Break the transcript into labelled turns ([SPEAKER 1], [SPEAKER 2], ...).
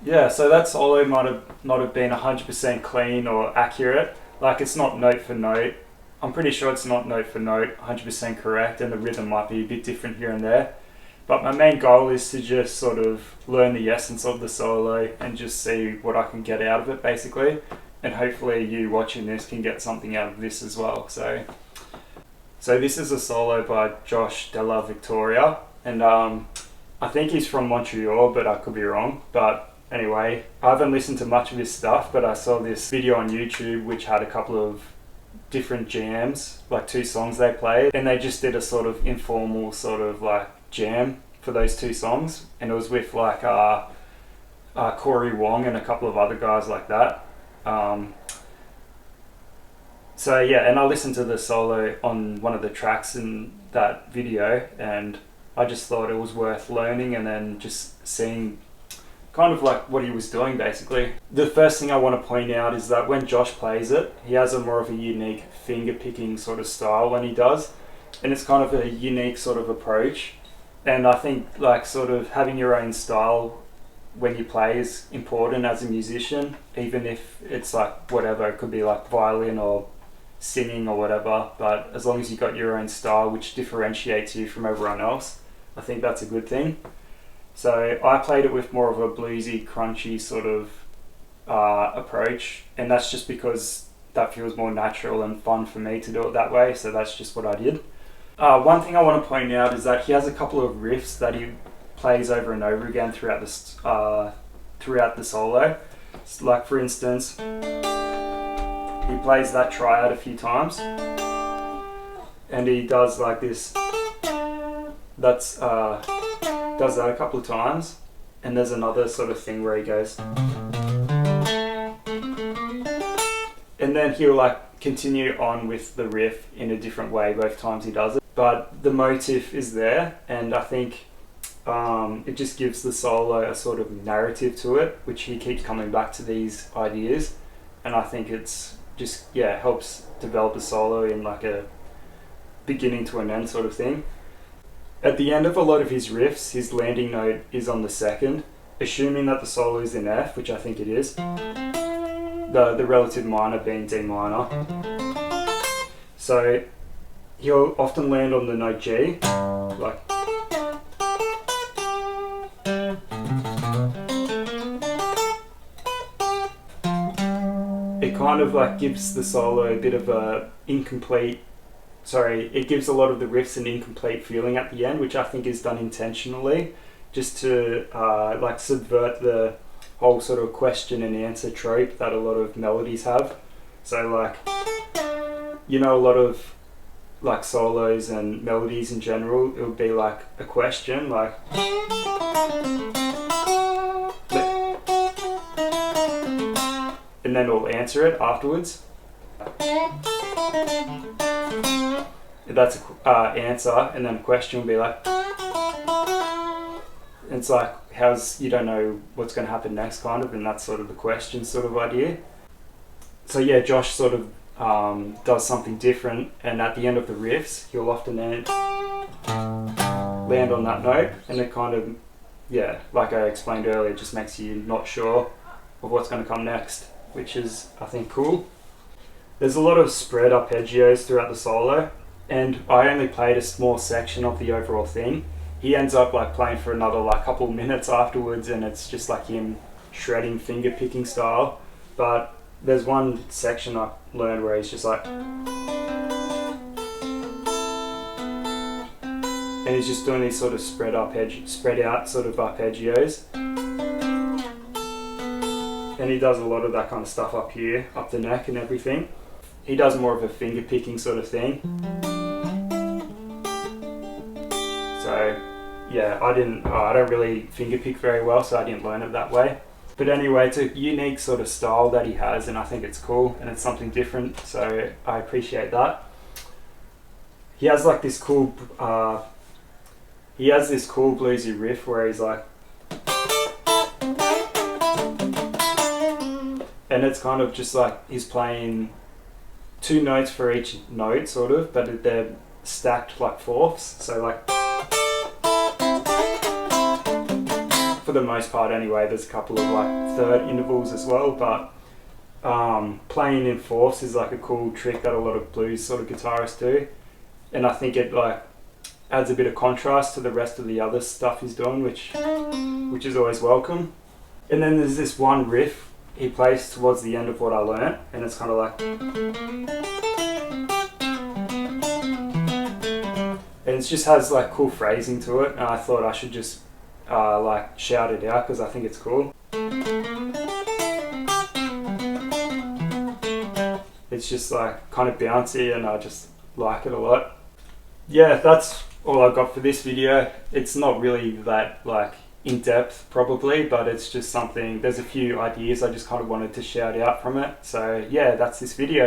[SPEAKER 1] Yeah, so that solo might have not have been 100% clean or accurate. Like, it's not note for note. I'm pretty sure it's not note for note 100% correct, and the rhythm might be a bit different here and there. But my main goal is to just sort of learn the essence of the solo and just see what I can get out of it, basically. And hopefully you watching this can get something out of this as well. So this is a solo by Josh Della Victoria, and I think he's from Montreal, but I could be wrong. But anyway, I haven't listened to much of his stuff, but I saw this video on YouTube which had a couple of different jams, like 2 songs they played, and they just did a sort of informal sort of like jam for those 2 songs, and it was with like Corey Wong and a couple of other guys like that. So yeah, and I listened to the solo on one of the tracks in that video, and I just thought it was worth learning and then just seeing kind of like what he was doing basically. The first thing I want to point out is that when Josh plays it, he has a more of a unique finger picking sort of style when he does, and it's kind of a unique sort of approach. And I think like sort of having your own style when you play is important as a musician, even if it's like whatever, it could be like violin or singing or whatever, but as long as you've got your own style which differentiates you from everyone else, I think that's a good thing. So I played it with more of a bluesy, crunchy sort of approach, and that's just because that feels more natural and fun for me to do it that way, so that's just what I did. One thing I want to point out is that he has a couple of riffs that he plays over and over again throughout the solo. So like for instance, he plays that triad a few times, and he does like this. Does that a couple of times, and there's another sort of thing where he goes, and then he'll like continue on with the riff in a different way both times he does it. But the motif is there, and I think it just gives the solo a sort of narrative to it, which he keeps coming back to these ideas, and I think it's just, yeah, helps develop a solo in like a beginning to an end sort of thing. At the end of a lot of his riffs, his landing note is on the 2nd, assuming that the solo is in F, which I think it is. The relative minor being D minor. So he'll often land on the note G, like. It kind of like gives the solo a bit of a it gives a lot of the riffs an incomplete feeling at the end, which I think is done intentionally, just to like subvert the whole sort of question and answer trope that a lot of melodies have. So like, you know, a lot of like solos and melodies in general, it would be like a question, like, and then we'll answer it afterwards. That's an answer, and then a question will be like, it's like, you don't know what's going to happen next kind of, and that's sort of the question sort of idea. So yeah, Josh sort of does something different, and at the end of the riffs he'll often land on that note, and it kind of, yeah, like I explained earlier, just makes you not sure of what's going to come next, which is, I think, cool. There's a lot of spread arpeggios throughout the solo, and I only played a small section of the overall thing. He ends up like playing for another like couple of minutes afterwards, and it's just like him shredding finger picking style. But there's one section I learned where he's just like, and he's just doing these sort of spread out sort of arpeggios, and he does a lot of that kind of stuff up here, up the neck and everything. He does more of a finger picking sort of thing. So yeah, I don't really finger pick very well, so I didn't learn it that way. But anyway, it's a unique sort of style that he has, and I think it's cool, and it's something different, so I appreciate that. He has like this cool, bluesy riff where he's like, and it's kind of just like he's playing 2 notes for each note sort of, but they're stacked like fourths, so like, for the most part anyway. There's a couple of like third intervals as well, but playing in fourths is like a cool trick that a lot of blues sort of guitarists do, and I think it like adds a bit of contrast to the rest of the other stuff he's doing, which is always welcome. And then there's this one riff he plays towards the end of what I learnt, and it's kind of like, and it just has like cool phrasing to it, and I thought I should just like shout it out because I think it's cool. It's just like kind of bouncy, and I just like it a lot. Yeah, that's all I've got for this video. It's not really that like in depth probably, but it's just something, there's a few ideas I just kind of wanted to shout out from it. So yeah, that's this video.